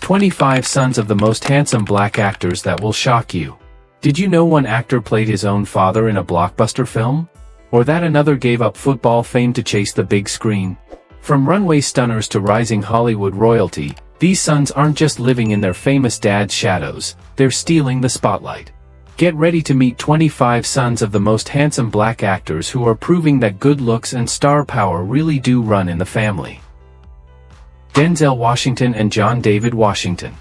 25 sons of the most handsome black actors that will shock you. Did you know one actor played his own father in a blockbuster film? Or that another gave up football fame to chase the big screen? From runway stunners to rising Hollywood royalty, these sons aren't just living in their famous dad's shadows, they're stealing the spotlight. Get ready to meet 25 sons of the most handsome black actors who are proving that good looks and star power really do run in the family. Denzel Washington and John David Washington.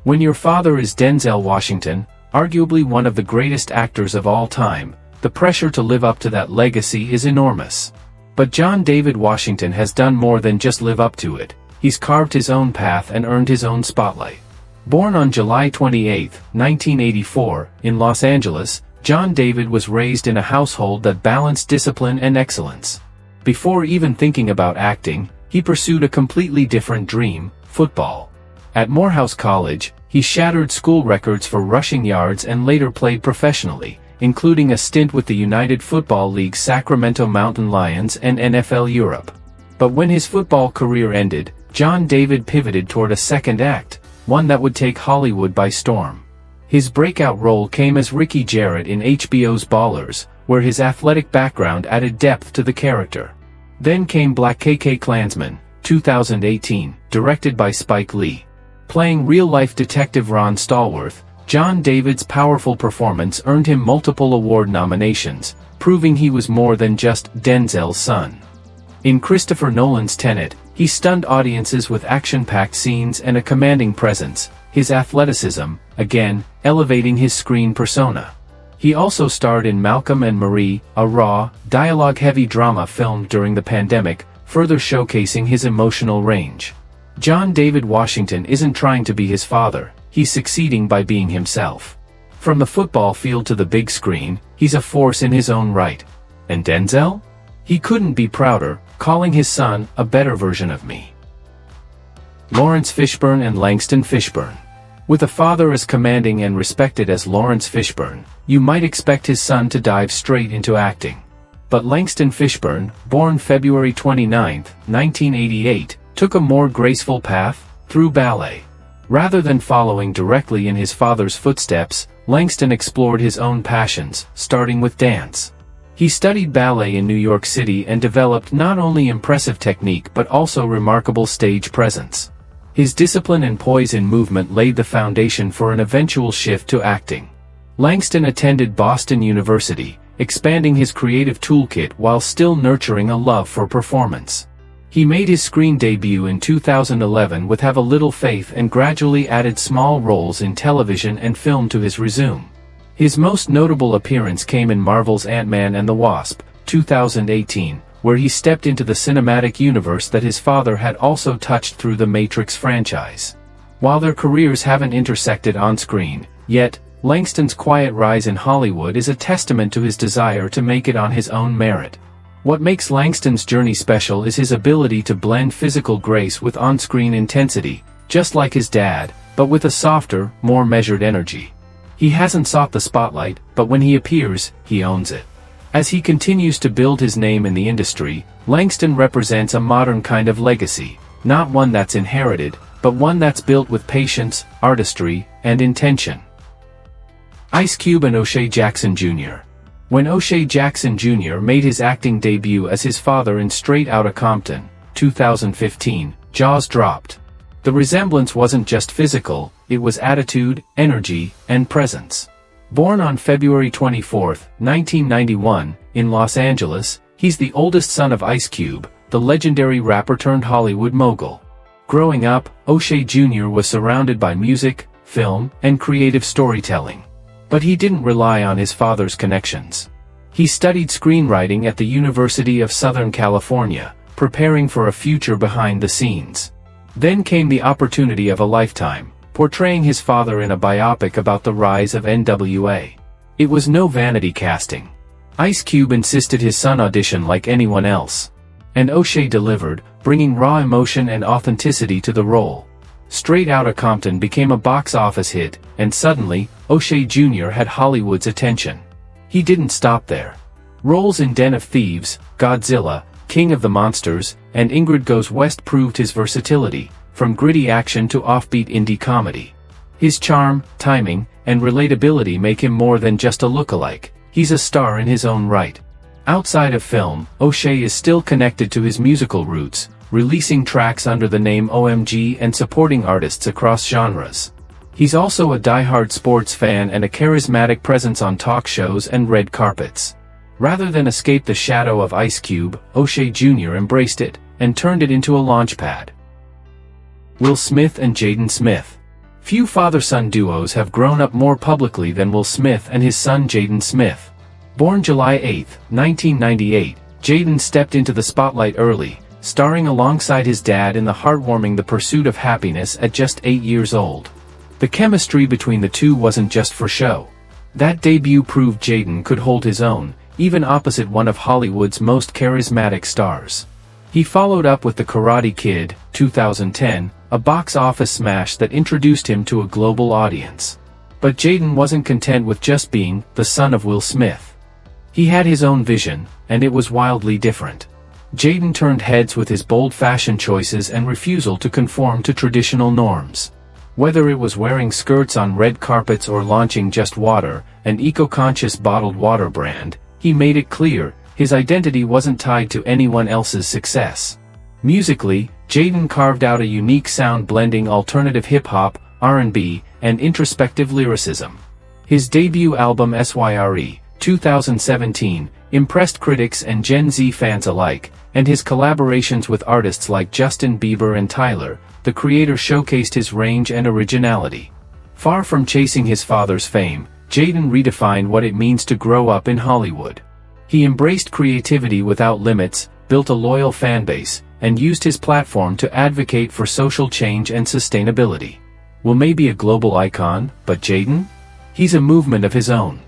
When your father is Denzel Washington, arguably one of the greatest actors of all time, the pressure to live up to that legacy is enormous. But John David Washington has done more than just live up to it. He's carved his own path and earned his own spotlight. Born on July 28, 1984, in Los Angeles, John David was raised in a household that balanced discipline and excellence. Before even thinking about acting, he pursued a completely different dream: football. At Morehouse College, he shattered school records for rushing yards and later played professionally, including a stint with the United Football League's Sacramento Mountain Lions and NFL Europe. But when his football career ended, John David pivoted toward a second act, one that would take Hollywood by storm. His breakout role came as Ricky Jarrett in HBO's Ballers, where his athletic background added depth to the character. Then came Black Klansman, 2018, directed by Spike Lee. Playing real-life detective Ron Stallworth, John David's powerful performance earned him multiple award nominations, proving he was more than just Denzel's son. In Christopher Nolan's Tenet, he stunned audiences with action-packed scenes and a commanding presence, his athleticism, again, elevating his screen persona. He also starred in Malcolm and Marie, a raw, dialogue-heavy drama filmed during the pandemic, further showcasing his emotional range. John David Washington isn't trying to be his father, he's succeeding by being himself. From the football field to the big screen, he's a force in his own right. And Denzel? He couldn't be prouder, calling his son a better version of me. Lawrence Fishburne and Langston Fishburne. With a father as commanding and respected as Lawrence Fishburne, you might expect his son to dive straight into acting. But Langston Fishburne, born February 29, 1988, took a more graceful path, through ballet. Rather than following directly in his father's footsteps, Langston explored his own passions, starting with dance. He studied ballet in New York City and developed not only impressive technique but also remarkable stage presence. His discipline and poise in movement laid the foundation for an eventual shift to acting. Langston attended Boston University, expanding his creative toolkit while still nurturing a love for performance. He made his screen debut in 2011 with Have a Little Faith and gradually added small roles in television and film to his resume. His most notable appearance came in Marvel's Ant-Man and the Wasp, 2018, where he stepped into the cinematic universe that his father had also touched through the Matrix franchise. While their careers haven't intersected on-screen yet, Langston's quiet rise in Hollywood is a testament to his desire to make it on his own merit. What makes Langston's journey special is his ability to blend physical grace with on-screen intensity, just like his dad, but with a softer, more measured energy. He hasn't sought the spotlight, but when he appears, he owns it. As he continues to build his name in the industry, Langston represents a modern kind of legacy, not one that's inherited, but one that's built with patience, artistry, and intention. Ice Cube and O'Shea Jackson Jr. When O'Shea Jackson Jr. made his acting debut as his father in Straight Outta Compton, 2015, jaws dropped. The resemblance wasn't just physical, it was attitude, energy, and presence. Born on February 24, 1991, in Los Angeles, he's the oldest son of Ice Cube, the legendary rapper-turned-Hollywood mogul. Growing up, O'Shea Jr. was surrounded by music, film, and creative storytelling. But he didn't rely on his father's connections. He studied screenwriting at the University of Southern California, preparing for a future behind the scenes. Then came the opportunity of a lifetime, portraying his father in a biopic about the rise of NWA. It was no vanity casting. Ice Cube insisted his son audition like anyone else. And O'Shea delivered, bringing raw emotion and authenticity to the role. Straight Outta Compton became a box office hit, and suddenly, O'Shea Jr. had Hollywood's attention. He didn't stop there. Roles in Den of Thieves, Godzilla, King of the Monsters, and Ingrid Goes West proved his versatility, from gritty action to offbeat indie comedy. His charm, timing, and relatability make him more than just a lookalike. He's a star in his own right. Outside of film, O'Shea is still connected to his musical roots, releasing tracks under the name OMG and supporting artists across genres. He's also a diehard sports fan and a charismatic presence on talk shows and red carpets. Rather than escape the shadow of Ice Cube, O'Shea Jr. embraced it, and turned it into a launchpad. Will Smith and Jaden Smith. Few father-son duos have grown up more publicly than Will Smith and his son Jaden Smith. Born July 8, 1998, Jaden stepped into the spotlight early, starring alongside his dad in the heartwarming The Pursuit of Happiness at just 8 years old. The chemistry between the two wasn't just for show. That debut proved Jaden could hold his own, even opposite one of Hollywood's most charismatic stars. He followed up with The Karate Kid, 2010, a box office smash that introduced him to a global audience. But Jaden wasn't content with just being the son of Will Smith. He had his own vision, and it was wildly different. Jaden turned heads with his bold fashion choices and refusal to conform to traditional norms. Whether it was wearing skirts on red carpets or launching Just Water, an eco-conscious bottled water brand, he made it clear his identity wasn't tied to anyone else's success. Musically, Jaden carved out a unique sound blending alternative hip-hop, R&B, and introspective lyricism. His debut album SYRE, 2017, impressed critics and Gen Z fans alike, and his collaborations with artists like Justin Bieber and Tyler, the creator showcased his range and originality. Far from chasing his father's fame, Jaden redefined what it means to grow up in Hollywood. He embraced creativity without limits, built a loyal fanbase, and used his platform to advocate for social change and sustainability. Will may be a global icon, but Jaden? He's a movement of his own.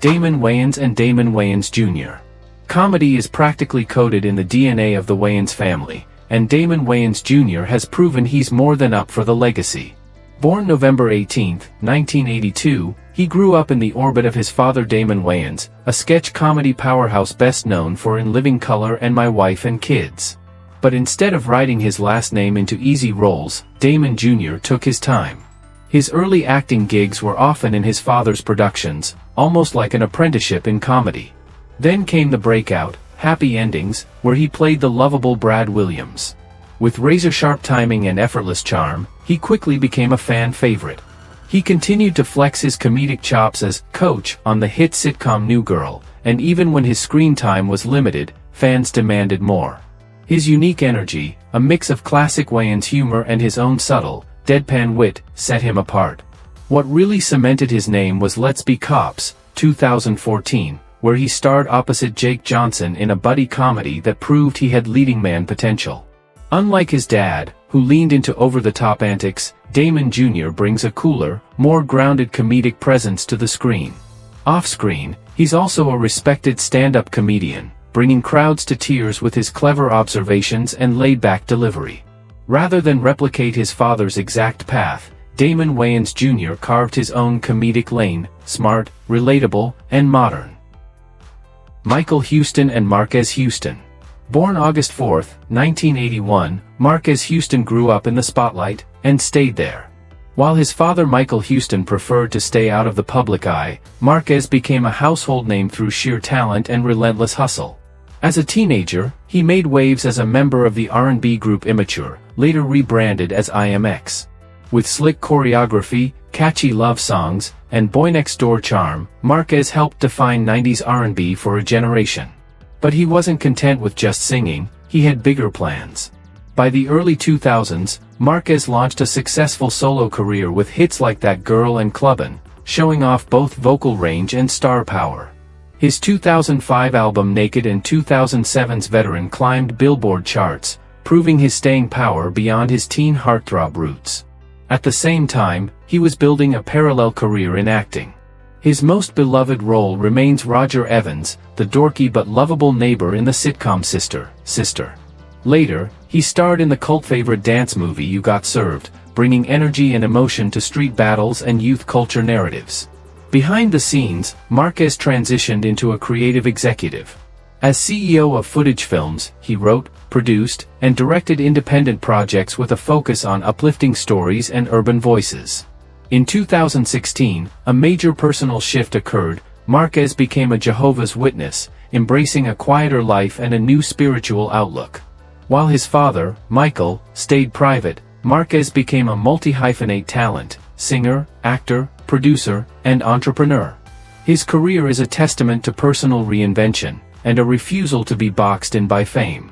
Damon Wayans and Damon Wayans Jr. Comedy is practically coded in the DNA of the Wayans family, and Damon Wayans Jr. has proven he's more than up for the legacy. Born November 18, 1982, he grew up in the orbit of his father Damon Wayans, a sketch comedy powerhouse best known for In Living Color and My Wife and Kids. But instead of writing his last name into easy roles, Damon Jr. took his time. His early acting gigs were often in his father's productions, almost like an apprenticeship in comedy. Then came the breakout, Happy Endings, where he played the lovable Brad Williams. With razor-sharp timing and effortless charm, he quickly became a fan favorite. He continued to flex his comedic chops as Coach on the hit sitcom New Girl, and even when his screen time was limited, fans demanded more. His unique energy, a mix of classic Wayans humor and his own subtle, deadpan wit, set him apart. What really cemented his name was Let's Be Cops, 2014, where he starred opposite Jake Johnson in a buddy comedy that proved he had leading man potential. Unlike his dad, who leaned into over-the-top antics, Damon Jr. brings a cooler, more grounded comedic presence to the screen. Off-screen, he's also a respected stand-up comedian, bringing crowds to tears with his clever observations and laid-back delivery. Rather than replicate his father's exact path, Damon Wayans Jr. carved his own comedic lane, smart, relatable, and modern. Michael Houston and Marquez Houston. Born August 4, 1981, Marquez Houston grew up in the spotlight, and stayed there. While his father Michael Houston preferred to stay out of the public eye, Marquez became a household name through sheer talent and relentless hustle. As a teenager, he made waves as a member of the R&B group Immature, later rebranded as IMX. With slick choreography, catchy love songs, and boy next door charm, Marquez helped define 90s R&B for a generation. But he wasn't content with just singing, he had bigger plans. By the early 2000s, Marquez launched a successful solo career with hits like That Girl and Clubbin', showing off both vocal range and star power. His 2005 album Naked and 2007's Veteran climbed Billboard charts, proving his staying power beyond his teen heartthrob roots. At the same time, he was building a parallel career in acting. His most beloved role remains Roger Evans, the dorky but lovable neighbor in the sitcom Sister. Later, he starred in the cult favorite dance movie You Got Served, bringing energy and emotion to street battles and youth culture narratives. Behind the scenes, Marquez transitioned into a creative executive. As CEO of Footage Films, he wrote, produced, and directed independent projects with a focus on uplifting stories and urban voices. In 2016, a major personal shift occurred. Marquez became a Jehovah's Witness, embracing a quieter life and a new spiritual outlook. While his father, Michael, stayed private, Marquez became a multi-hyphenate talent, singer, actor, producer, and entrepreneur. His career is a testament to personal reinvention, and a refusal to be boxed in by fame.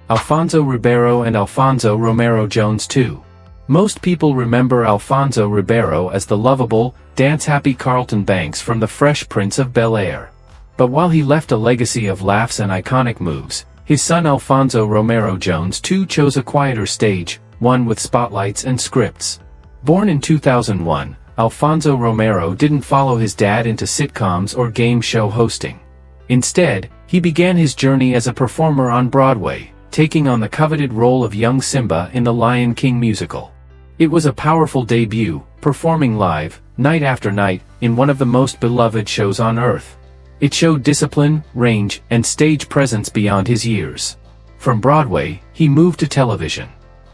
Alfonso Ribeiro and Alfonso Romero Jones II. Most people remember Alfonso Ribeiro as the lovable, dance-happy Carlton Banks from The Fresh Prince of Bel-Air. But while he left a legacy of laughs and iconic moves, his son Alfonso Romero Jones II chose a quieter stage, one with spotlights and scripts. Born in 2001, Alfonso Romero didn't follow his dad into sitcoms or game show hosting. Instead, he began his journey as a performer on Broadway, taking on the coveted role of young Simba in the Lion King musical. It was a powerful debut, performing live, night after night, in one of the most beloved shows on earth. It showed discipline, range, and stage presence beyond his years. From Broadway, he moved to television.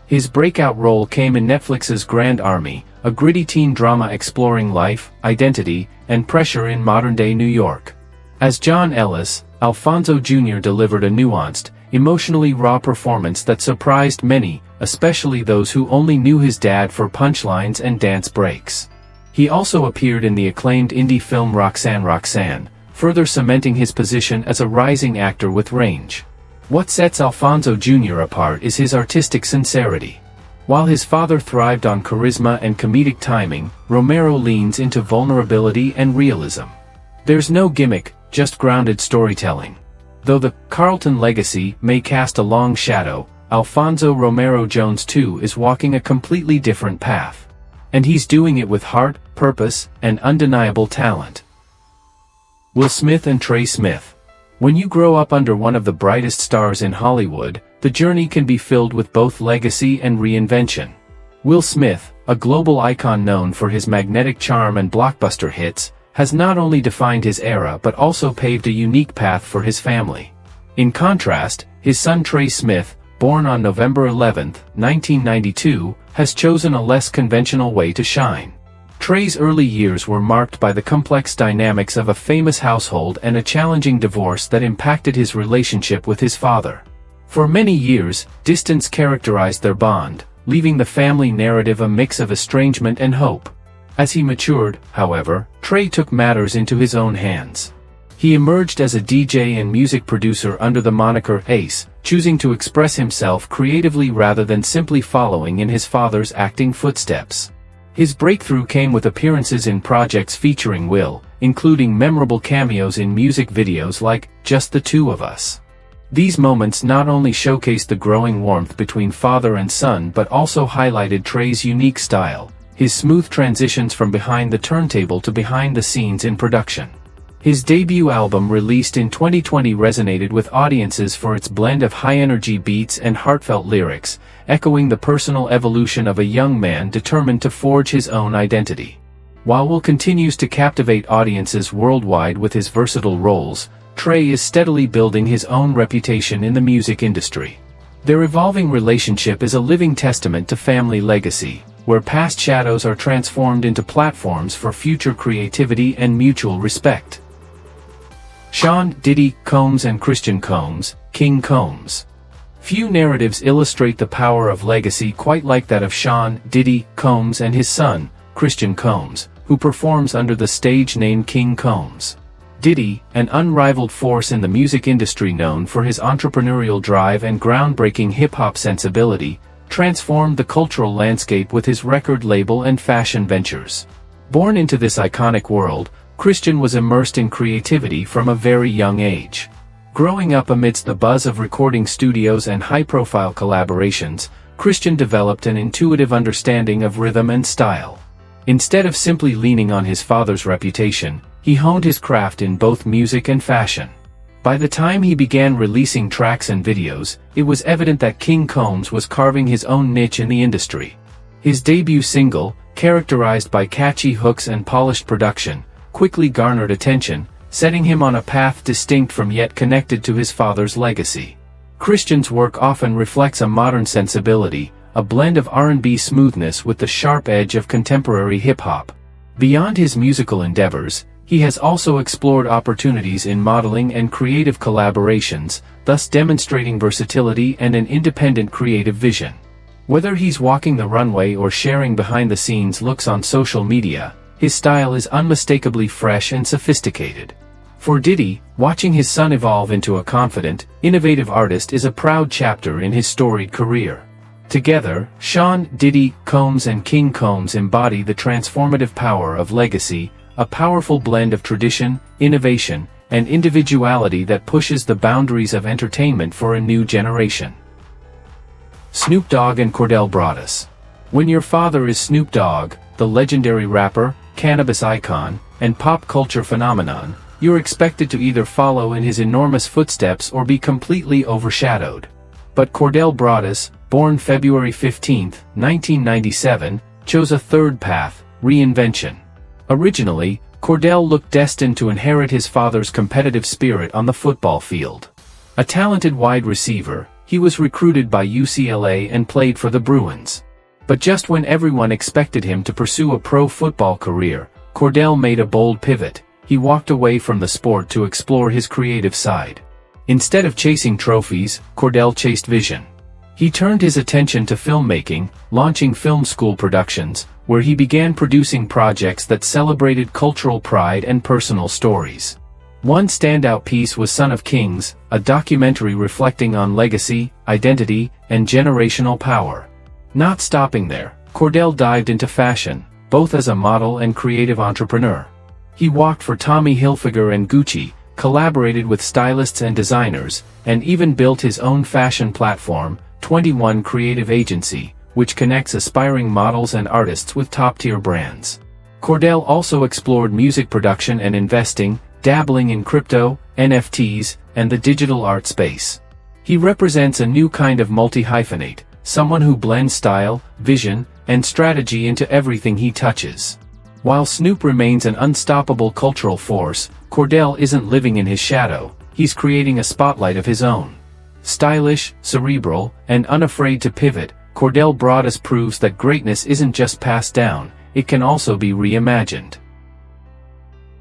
His breakout role came in Netflix's Grand Army, a gritty teen drama exploring life, identity, and pressure in modern-day New York. As John Ellis, Alfonso Jr. delivered a nuanced, emotionally raw performance that surprised many, especially those who only knew his dad for punchlines and dance breaks. He also appeared in the acclaimed indie film Roxanne Roxanne, further cementing his position as a rising actor with range. What sets Alfonso Jr. apart is his artistic sincerity. While his father thrived on charisma and comedic timing, Romero leans into vulnerability and realism. There's no gimmick, just grounded storytelling. Though the Carlton legacy may cast a long shadow, Alfonso Romero Jones II is walking a completely different path. And he's doing it with heart, purpose, and undeniable talent. Will Smith and Trey Smith. When you grow up under one of the brightest stars in Hollywood, the journey can be filled with both legacy and reinvention. Will Smith, a global icon known for his magnetic charm and blockbuster hits, has not only defined his era but also paved a unique path for his family. In contrast, his son Trey Smith, born on November 11, 1992, has chosen a less conventional way to shine. Trey's early years were marked by the complex dynamics of a famous household and a challenging divorce that impacted his relationship with his father. For many years, distance characterized their bond, leaving the family narrative a mix of estrangement and hope. As he matured, however, Trey took matters into his own hands. He emerged as a DJ and music producer under the moniker Ace, choosing to express himself creatively rather than simply following in his father's acting footsteps. His breakthrough came with appearances in projects featuring Will, including memorable cameos in music videos like Just the Two of Us. These moments not only showcased the growing warmth between father and son but also highlighted Trey's unique style, his smooth transitions from behind the turntable to behind the scenes in production. His debut album released in 2020 resonated with audiences for its blend of high-energy beats and heartfelt lyrics, echoing the personal evolution of a young man determined to forge his own identity. While Will continues to captivate audiences worldwide with his versatile roles, Trey is steadily building his own reputation in the music industry. Their evolving relationship is a living testament to family legacy, where past shadows are transformed into platforms for future creativity and mutual respect. Sean Diddy Combs and Christian Combs, King Combs. Few narratives illustrate the power of legacy quite like that of Sean Diddy Combs and his son, Christian Combs, who performs under the stage name King Combs. Diddy, an unrivaled force in the music industry known for his entrepreneurial drive and groundbreaking hip-hop sensibility, transformed the cultural landscape with his record label and fashion ventures. Born into this iconic world, Christian was immersed in creativity from a very young age. Growing up amidst the buzz of recording studios and high-profile collaborations, Christian developed an intuitive understanding of rhythm and style. Instead of simply leaning on his father's reputation, he honed his craft in both music and fashion. By the time he began releasing tracks and videos, it was evident that King Combs was carving his own niche in the industry. His debut single, characterized by catchy hooks and polished production, quickly garnered attention, setting him on a path distinct from yet connected to his father's legacy. Christian's work often reflects a modern sensibility, a blend of R&B smoothness with the sharp edge of contemporary hip-hop. Beyond his musical endeavors, he has also explored opportunities in modeling and creative collaborations, thus demonstrating versatility and an independent creative vision. Whether he's walking the runway or sharing behind-the-scenes looks on social media, his style is unmistakably fresh and sophisticated. For Diddy, watching his son evolve into a confident, innovative artist is a proud chapter in his storied career. Together, Sean, Diddy, Combs and King Combs embody the transformative power of legacy, a powerful blend of tradition, innovation, and individuality that pushes the boundaries of entertainment for a new generation. Snoop Dogg and Cordell Broadus. When your father is Snoop Dogg, the legendary rapper, cannabis icon, and pop culture phenomenon, you're expected to either follow in his enormous footsteps or be completely overshadowed. But Cordell Broadus, born February 15, 1997, chose a third path, reinvention. Originally, Cordell looked destined to inherit his father's competitive spirit on the football field. A talented wide receiver, he was recruited by UCLA and played for the Bruins. But just when everyone expected him to pursue a pro football career, Cordell made a bold pivot. He walked away from the sport to explore his creative side. Instead of chasing trophies, Cordell chased vision. He turned his attention to filmmaking, launching film school productions, where he began producing projects that celebrated cultural pride and personal stories. One standout piece was Son of Kings, a documentary reflecting on legacy, identity, and generational power. Not stopping there, Cordell dived into fashion, both as a model and creative entrepreneur. He walked for Tommy Hilfiger and Gucci, collaborated with stylists and designers, and even built his own fashion platform, 21 Creative Agency, which connects aspiring models and artists with top-tier brands. Cordell also explored music production and investing, dabbling in crypto, NFTs, and the digital art space. He represents a new kind of multi-hyphenate, someone who blends style, vision, and strategy into everything he touches. While Snoop remains an unstoppable cultural force, Cordell isn't living in his shadow, he's creating a spotlight of his own. Stylish, cerebral, and unafraid to pivot, Cordell Broadus proves that greatness isn't just passed down, it can also be reimagined.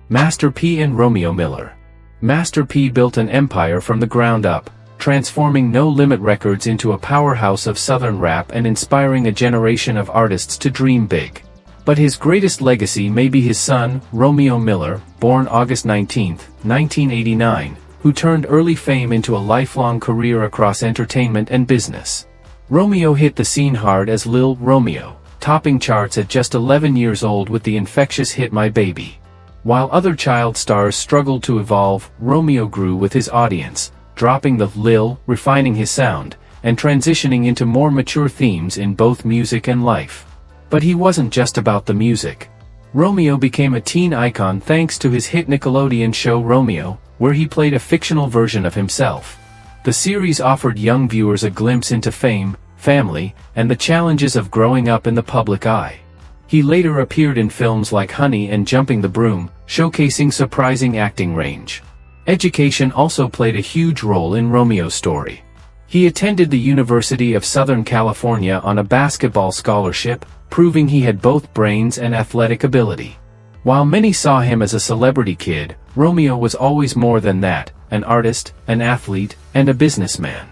Master P and Romeo Miller. Master P built an empire from the ground up, transforming No Limit Records into a powerhouse of Southern rap and inspiring a generation of artists to dream big. But his greatest legacy may be his son, Romeo Miller, born August 19, 1989, who turned early fame into a lifelong career across entertainment and business. Romeo hit the scene hard as Lil Romeo, topping charts at just 11 years old with the infectious hit My Baby. While other child stars struggled to evolve, Romeo grew with his audience, dropping the Lil, refining his sound, and transitioning into more mature themes in both music and life. But he wasn't just about the music. Romeo became a teen icon thanks to his hit Nickelodeon show Romeo, where he played a fictional version of himself. The series offered young viewers a glimpse into fame, family, and the challenges of growing up in the public eye. He later appeared in films like Honey and Jumping the Broom, showcasing surprising acting range. Education also played a huge role in Romeo's story. He attended the University of Southern California on a basketball scholarship, proving he had both brains and athletic ability. While many saw him as a celebrity kid, Romeo was always more than that, an artist, an athlete, and a businessman.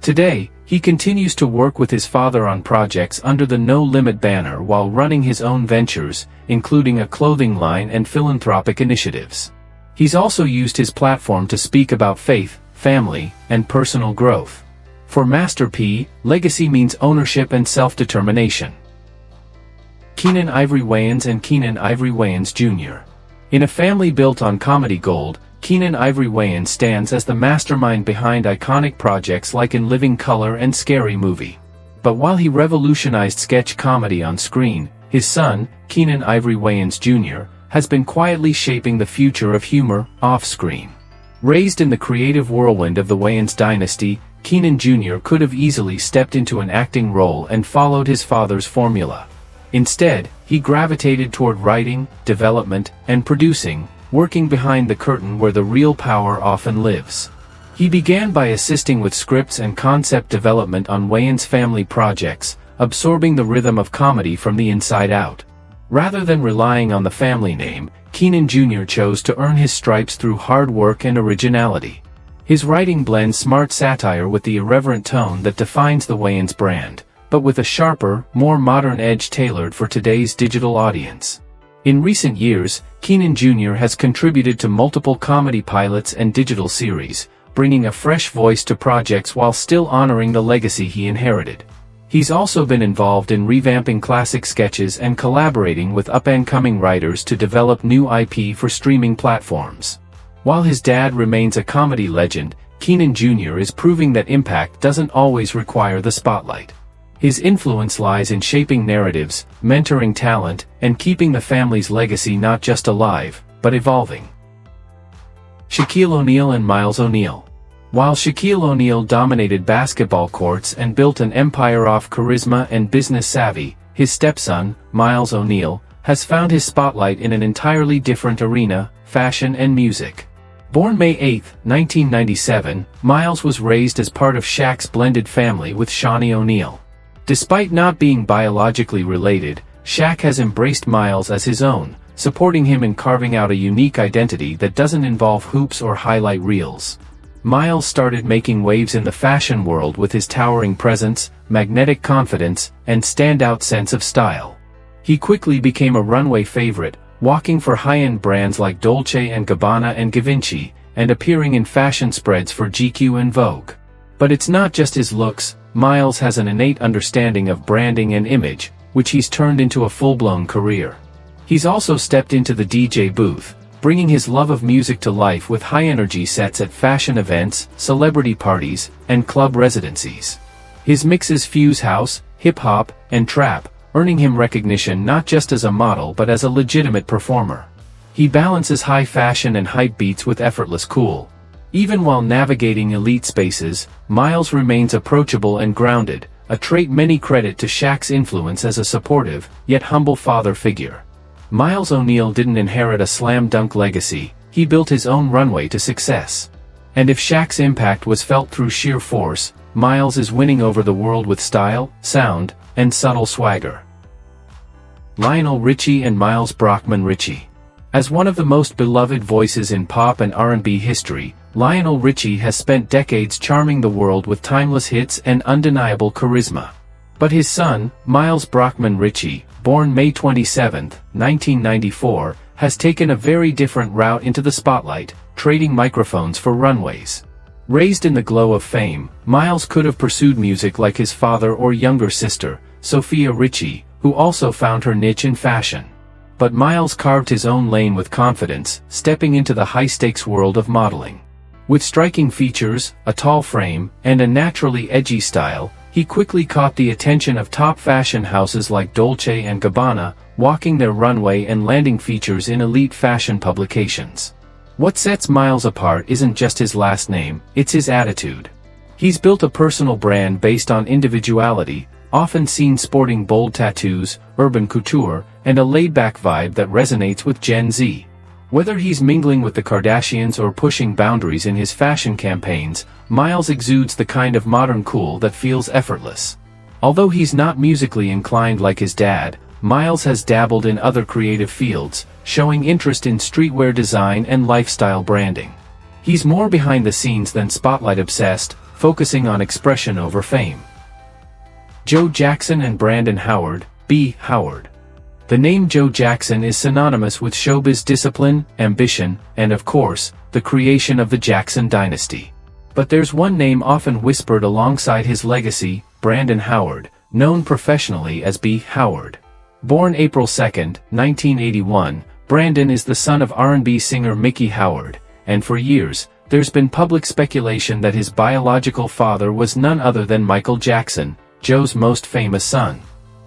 Today, he continues to work with his father on projects under the No Limit banner while running his own ventures, including a clothing line and philanthropic initiatives. He's also used his platform to speak about faith, family, and personal growth. For Master P, legacy means ownership and self-determination. Keenen Ivory Wayans and Keenen Ivory Wayans Jr. In a family built on comedy gold, Keenen Ivory Wayans stands as the mastermind behind iconic projects like In Living Color and Scary Movie. But while he revolutionized sketch comedy on screen, his son, Keenen Ivory Wayans Jr., has been quietly shaping the future of humor off-screen. Raised in the creative whirlwind of the Wayans dynasty, Keenen Jr. could have easily stepped into an acting role and followed his father's formula. Instead, he gravitated toward writing, development, and producing, working behind the curtain where the real power often lives. He began by assisting with scripts and concept development on Wayans family projects, absorbing the rhythm of comedy from the inside out. Rather than relying on the family name, Keenan Jr. chose to earn his stripes through hard work and originality. His writing blends smart satire with the irreverent tone that defines the Wayans brand, but with a sharper, more modern edge tailored for today's digital audience. In recent years, Keenan Jr. has contributed to multiple comedy pilots and digital series, bringing a fresh voice to projects while still honoring the legacy he inherited. He's also been involved in revamping classic sketches and collaborating with up-and-coming writers to develop new IP for streaming platforms. While his dad remains a comedy legend, Keenan Jr. is proving that impact doesn't always require the spotlight. His influence lies in shaping narratives, mentoring talent, and keeping the family's legacy not just alive, but evolving. Shaquille O'Neal and Miles O'Neal. While Shaquille O'Neal dominated basketball courts and built an empire off charisma and business savvy, his stepson, Miles O'Neal, has found his spotlight in an entirely different arena: fashion and music. Born May 8, 1997, Miles was raised as part of Shaq's blended family with Shawnee O'Neal. Despite not being biologically related, Shaq has embraced Miles as his own, supporting him in carving out a unique identity that doesn't involve hoops or highlight reels. Miles started making waves in the fashion world with his towering presence, magnetic confidence, and standout sense of style. He quickly became a runway favorite, walking for high-end brands like Dolce & Gabbana and Givenchy, and appearing in fashion spreads for GQ and Vogue. But it's not just his looks. Miles has an innate understanding of branding and image, which he's turned into a full-blown career. He's also stepped into the DJ booth, bringing his love of music to life with high-energy sets at fashion events, celebrity parties, and club residencies. His mixes fuse house, hip-hop, and trap, earning him recognition not just as a model but as a legitimate performer. He balances high fashion and hype beats with effortless cool. Even while navigating elite spaces, Miles remains approachable and grounded, a trait many credit to Shaq's influence as a supportive, yet humble father figure. Miles O'Neal didn't inherit a slam-dunk legacy, he built his own runway to success. And if Shaq's impact was felt through sheer force, Miles is winning over the world with style, sound, and subtle swagger. Lionel Richie and Miles Brockman Richie. As one of the most beloved voices in pop and R&B history, Lionel Richie has spent decades charming the world with timeless hits and undeniable charisma. But his son, Miles Brockman Richie, born May 27, 1994, has taken a very different route into the spotlight, trading microphones for runways. Raised in the glow of fame, Miles could have pursued music like his father or younger sister, Sophia Richie, who also found her niche in fashion. But Miles carved his own lane with confidence, stepping into the high-stakes world of modeling. With striking features, a tall frame, and a naturally edgy style, he quickly caught the attention of top fashion houses like Dolce & Gabbana, walking their runway and landing features in elite fashion publications. What sets Miles apart isn't just his last name, it's his attitude. He's built a personal brand based on individuality, often seen sporting bold tattoos, urban couture, and a laid-back vibe that resonates with Gen Z. Whether he's mingling with the Kardashians or pushing boundaries in his fashion campaigns, Miles exudes the kind of modern cool that feels effortless. Although he's not musically inclined like his dad, Miles has dabbled in other creative fields, showing interest in streetwear design and lifestyle branding. He's more behind the scenes than spotlight-obsessed, focusing on expression over fame. Joe Jackson and Brandon Howard, B. Howard. The name Joe Jackson is synonymous with showbiz discipline, ambition, and of course, the creation of the Jackson dynasty. But there's one name often whispered alongside his legacy, Brandon Howard, known professionally as B. Howard. Born April 2, 1981, Brandon is the son of R&B singer Mickey Howard, and for years, there's been public speculation that his biological father was none other than Michael Jackson, Joe's most famous son.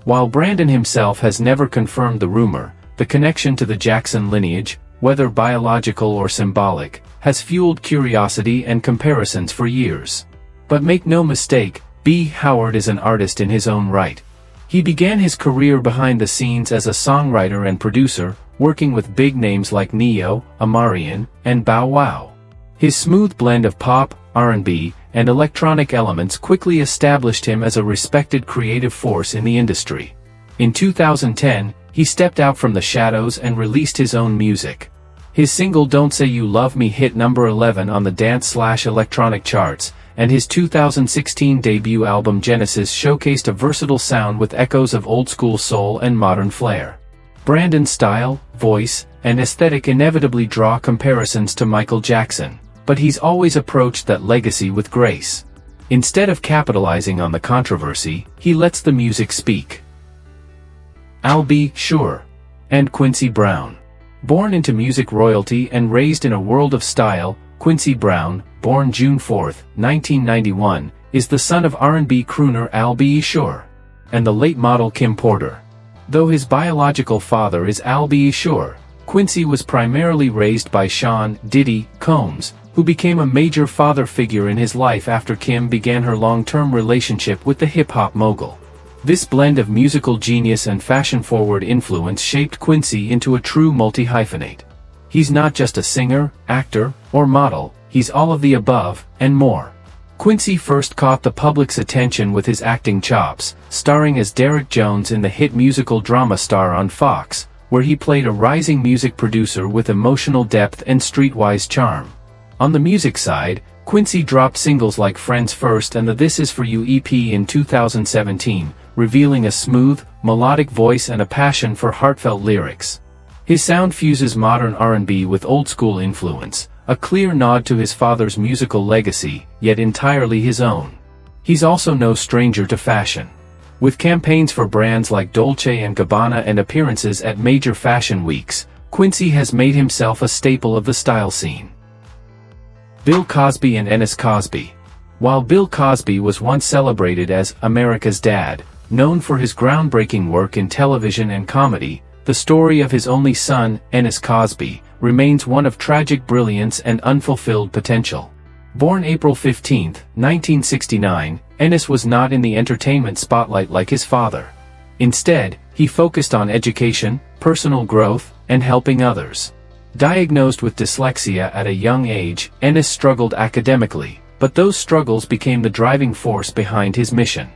While Brandon himself has never confirmed the rumor, the connection to the Jackson lineage, whether biological or symbolic, has fueled curiosity and comparisons for years. But make no mistake, B. Howard is an artist in his own right. He began his career behind the scenes as a songwriter and producer, working with big names like Ne-Yo, Amarian, and Bow Wow. His smooth blend of pop, R&B, and electronic elements quickly established him as a respected creative force in the industry. In 2010, he stepped out from the shadows and released his own music. His single Don't Say You Love Me hit number 11 on the dance/electronic charts, and his 2016 debut album Genesis showcased a versatile sound with echoes of old-school soul and modern flair. Brandon's style, voice, and aesthetic inevitably draw comparisons to Michael Jackson, but he's always approached that legacy with grace. Instead of capitalizing on the controversy, he lets the music speak. I'll Be Sure. And Quincy Brown. Born into music royalty and raised in a world of style, Quincy Brown, born June 4, 1991, is the son of R&B crooner Al B. Sure and the late model Kim Porter. Though his biological father is Al B. Sure, Quincy was primarily raised by Sean "Diddy" Combs, who became a major father figure in his life after Kim began her long-term relationship with the hip-hop mogul. This blend of musical genius and fashion-forward influence shaped Quincy into a true multi-hyphenate. He's not just a singer, actor, or model, he's all of the above, and more. Quincy first caught the public's attention with his acting chops, starring as Derek Jones in the hit musical drama Star on Fox, where he played a rising music producer with emotional depth and streetwise charm. On the music side, Quincy dropped singles like Friends First and the This Is For You EP in 2017, revealing a smooth, melodic voice and a passion for heartfelt lyrics. His sound fuses modern R&B with old-school influence, a clear nod to his father's musical legacy, yet entirely his own. He's also no stranger to fashion. With campaigns for brands like Dolce & Gabbana and appearances at major fashion weeks, Quincy has made himself a staple of the style scene. Bill Cosby and Ennis Cosby. While Bill Cosby was once celebrated as America's Dad, known for his groundbreaking work in television and comedy, the story of his only son, Ennis Cosby, remains one of tragic brilliance and unfulfilled potential. Born April 15, 1969, Ennis was not in the entertainment spotlight like his father. Instead, he focused on education, personal growth, and helping others. Diagnosed with dyslexia at a young age, Ennis struggled academically, but those struggles became the driving force behind his mission.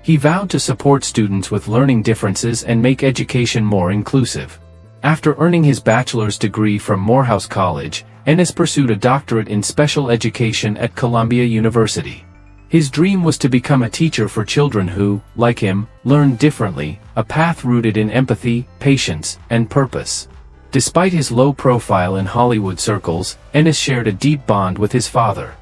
He vowed to support students with learning differences and make education more inclusive. After earning his bachelor's degree from Morehouse College, Ennis pursued a doctorate in special education at Columbia University. His dream was to become a teacher for children who, like him, learned differently, a path rooted in empathy, patience, and purpose. Despite his low profile in Hollywood circles, Ennis shared a deep bond with his father.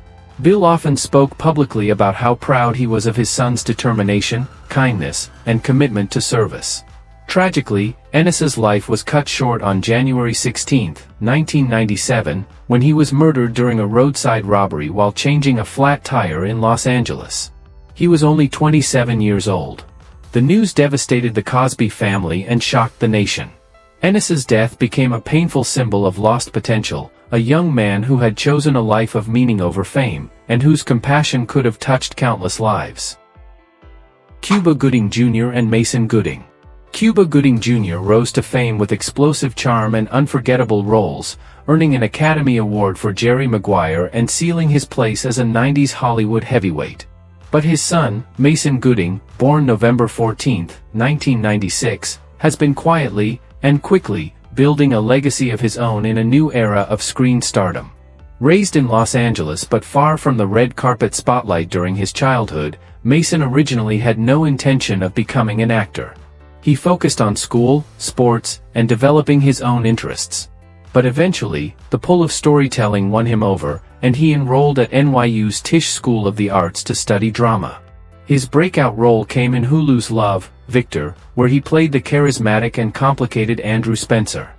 Bill often spoke publicly about how proud he was of his son's determination, kindness, and commitment to service. Tragically, Ennis's life was cut short on January 16, 1997, when he was murdered during a roadside robbery while changing a flat tire in Los Angeles. He was only 27 years old. The news devastated the Cosby family and shocked the nation. Ennis's death became a painful symbol of lost potential, a young man who had chosen a life of meaning over fame, and whose compassion could have touched countless lives. Cuba Gooding Jr. and Mason Gooding. Cuba Gooding Jr. rose to fame with explosive charm and unforgettable roles, earning an Academy Award for Jerry Maguire and sealing his place as a 90s Hollywood heavyweight. But his son, Mason Gooding, born November 14, 1996, has been quietly, and quickly, building a legacy of his own in a new era of screen stardom. Raised in Los Angeles but far from the red carpet spotlight during his childhood, Mason originally had no intention of becoming an actor. He focused on school, sports, and developing his own interests. But eventually, the pull of storytelling won him over, and he enrolled at NYU's Tisch School of the Arts to study drama. His breakout role came in Hulu's Love, Victor, where he played the charismatic and complicated Andrew Spencer.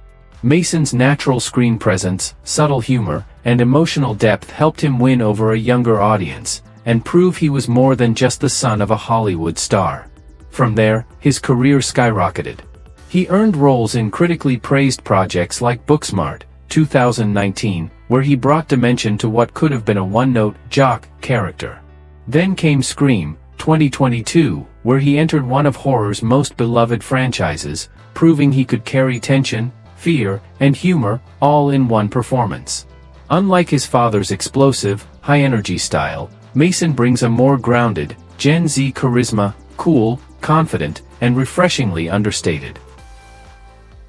Mason's natural screen presence, subtle humor, and emotional depth helped him win over a younger audience, and prove he was more than just the son of a Hollywood star. From there, his career skyrocketed. He earned roles in critically praised projects like Booksmart, 2019, where he brought dimension to what could have been a one-note, jock, character. Then came Scream, 2022, where he entered one of horror's most beloved franchises, proving he could carry tension, fear, and humor, all in one performance. Unlike his father's explosive, high-energy style, Mason brings a more grounded, Gen Z charisma, cool, confident, and refreshingly understated.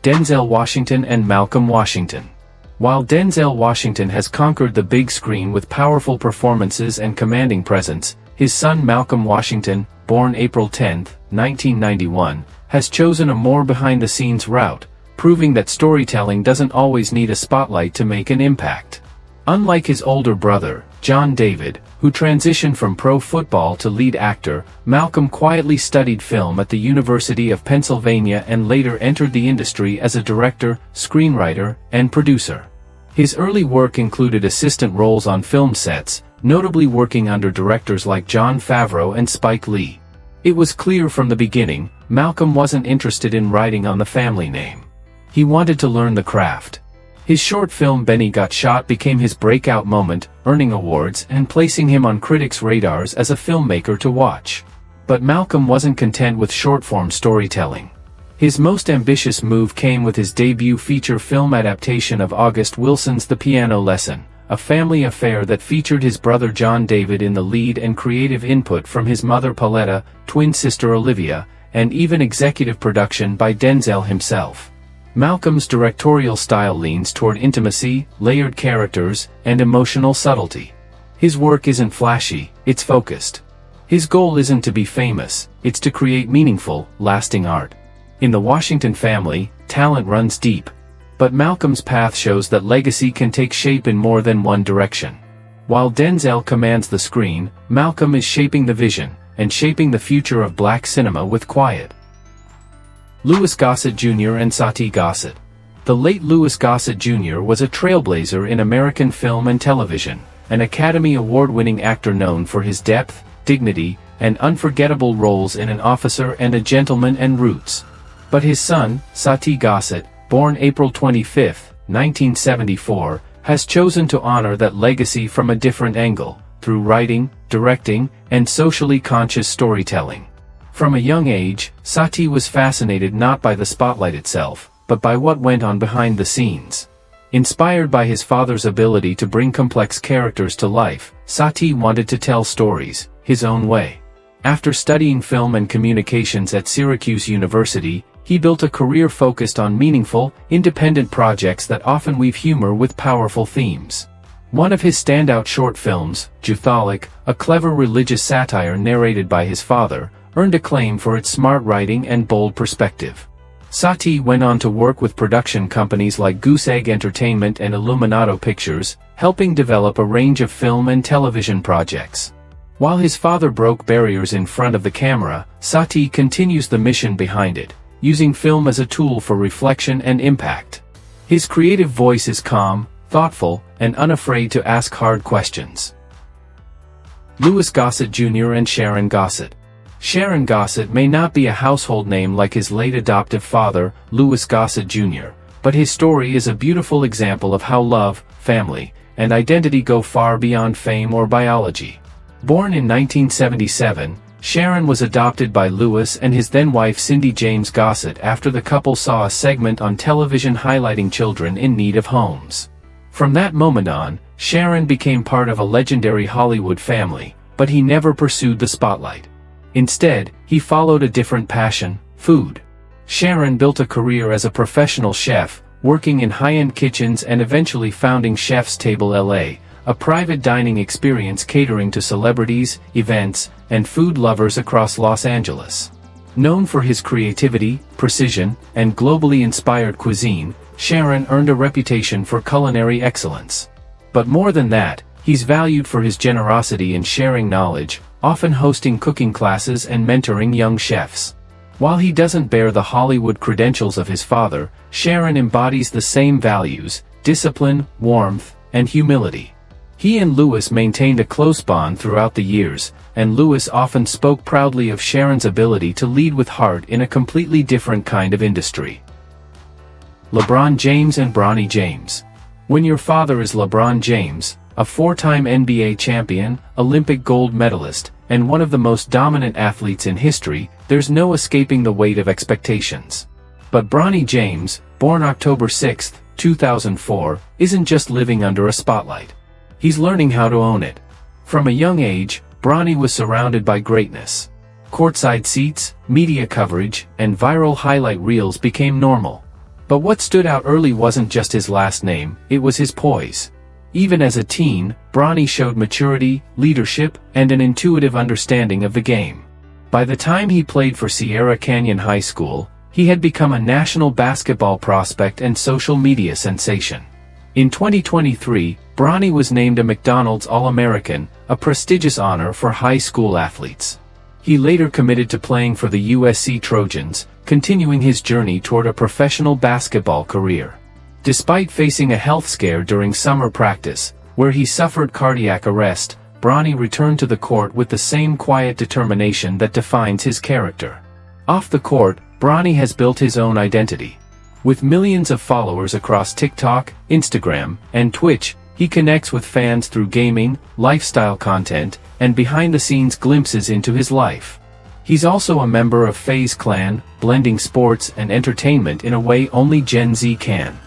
Denzel Washington and Malcolm Washington. While Denzel Washington has conquered the big screen with powerful performances and commanding presence, his son Malcolm Washington, born April 10, 1991, has chosen a more behind-the-scenes route, proving that storytelling doesn't always need a spotlight to make an impact. Unlike his older brother, John David, who transitioned from pro football to lead actor, Malcolm quietly studied film at the University of Pennsylvania and later entered the industry as a director, screenwriter, and producer. His early work included assistant roles on film sets, notably working under directors like Jon Favreau and Spike Lee. It was clear from the beginning, Malcolm wasn't interested in riding on the family name. He wanted to learn the craft. His short film Benny Got Shot became his breakout moment, earning awards and placing him on critics' radars as a filmmaker to watch. But Malcolm wasn't content with short-form storytelling. His most ambitious move came with his debut feature film adaptation of August Wilson's The Piano Lesson, a family affair that featured his brother John David in the lead and creative input from his mother Pauletta, twin sister Olivia, and even executive production by Denzel himself. Malcolm's directorial style leans toward intimacy, layered characters, and emotional subtlety. His work isn't flashy, it's focused. His goal isn't to be famous, it's to create meaningful, lasting art. In the Washington family, talent runs deep. But Malcolm's path shows that legacy can take shape in more than one direction. While Denzel commands the screen, Malcolm is shaping the vision, and shaping the future of black cinema with quiet. Louis Gossett Jr. and Satie Gossett. The late Louis Gossett Jr. was a trailblazer in American film and television, an Academy Award-winning actor known for his depth, dignity, and unforgettable roles in An Officer and a Gentleman and Roots. But his son, Satie Gossett, born April 25, 1974, has chosen to honor that legacy from a different angle, through writing, directing, and socially conscious storytelling. From a young age, Satie was fascinated not by the spotlight itself, but by what went on behind the scenes. Inspired by his father's ability to bring complex characters to life, Satie wanted to tell stories, his own way. After studying film and communications at Syracuse University, he built a career focused on meaningful, independent projects that often weave humor with powerful themes. One of his standout short films, Jutholic, a clever religious satire narrated by his father, earned acclaim for its smart writing and bold perspective. Satie went on to work with production companies like Goose Egg Entertainment and Illuminato Pictures, helping develop a range of film and television projects. While his father broke barriers in front of the camera, Satie continues the mission behind it, using film as a tool for reflection and impact. His creative voice is calm, thoughtful, and unafraid to ask hard questions. Louis Gossett Jr. and Sharon Gossett. Sharon Gossett may not be a household name like his late adoptive father, Louis Gossett Jr., but his story is a beautiful example of how love, family, and identity go far beyond fame or biology. Born in 1977, Sharon was adopted by Louis and his then-wife Cindy James Gossett after the couple saw a segment on television highlighting children in need of homes. From that moment on, Sharon became part of a legendary Hollywood family, but he never pursued the spotlight. Instead, he followed a different passion, food. Sharon built a career as a professional chef, working in high-end kitchens and eventually founding Chef's Table LA, a private dining experience catering to celebrities, events, and food lovers across Los Angeles. Known for his creativity, precision, and globally inspired cuisine, Sharon earned a reputation for culinary excellence. But more than that, he's valued for his generosity in sharing knowledge, often hosting cooking classes and mentoring young chefs. While he doesn't bear the Hollywood credentials of his father, Sharon embodies the same values: discipline, warmth, and humility. He and Louis maintained a close bond throughout the years, and Louis often spoke proudly of Sharon's ability to lead with heart in a completely different kind of industry. LeBron James and Bronny James. When your father is LeBron James, a four-time NBA champion, Olympic gold medalist, and one of the most dominant athletes in history, there's no escaping the weight of expectations. But Bronny James, born October 6, 2004, isn't just living under a spotlight. He's learning how to own it, From a young age, Bronny was surrounded by greatness. Courtside seats, media coverage, and viral highlight reels became normal. But what stood out early wasn't just his last name, it was his poise. Even as a teen, Bronny showed maturity, leadership, and an intuitive understanding of the game. By the time he played for Sierra Canyon High School, he had become a national basketball prospect and social media sensation. In 2023, Bronny was named a McDonald's All-American, a prestigious honor for high school athletes. He later committed to playing for the USC Trojans, continuing his journey toward a professional basketball career. Despite facing a health scare during summer practice, where he suffered cardiac arrest, Bronny returned to the court with the same quiet determination that defines his character. Off the court, Bronny has built his own identity. With millions of followers across TikTok, Instagram, and Twitch, he connects with fans through gaming, lifestyle content, and behind-the-scenes glimpses into his life. He's also a member of FaZe Clan, blending sports and entertainment in a way only Gen Z can.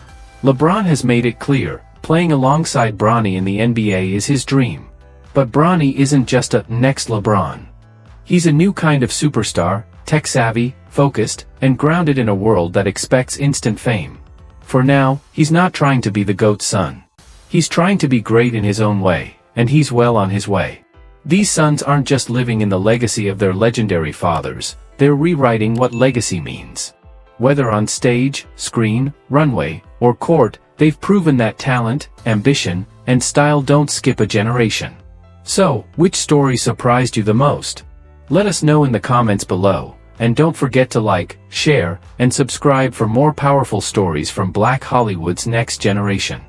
LeBron has made it clear, playing alongside Bronny in the NBA is his dream. But Bronny isn't just a next LeBron. He's a new kind of superstar, tech-savvy, focused, and grounded in a world that expects instant fame. For now, he's not trying to be the GOAT's son. He's trying to be great in his own way, and he's well on his way. These sons aren't just living in the legacy of their legendary fathers, they're rewriting what legacy means. Whether on stage, screen, runway, or court, they've proven that talent, ambition, and style don't skip a generation. So, which story surprised you the most? Let us know in the comments below, and don't forget to like, share, and subscribe for more powerful stories from Black Hollywood's next generation.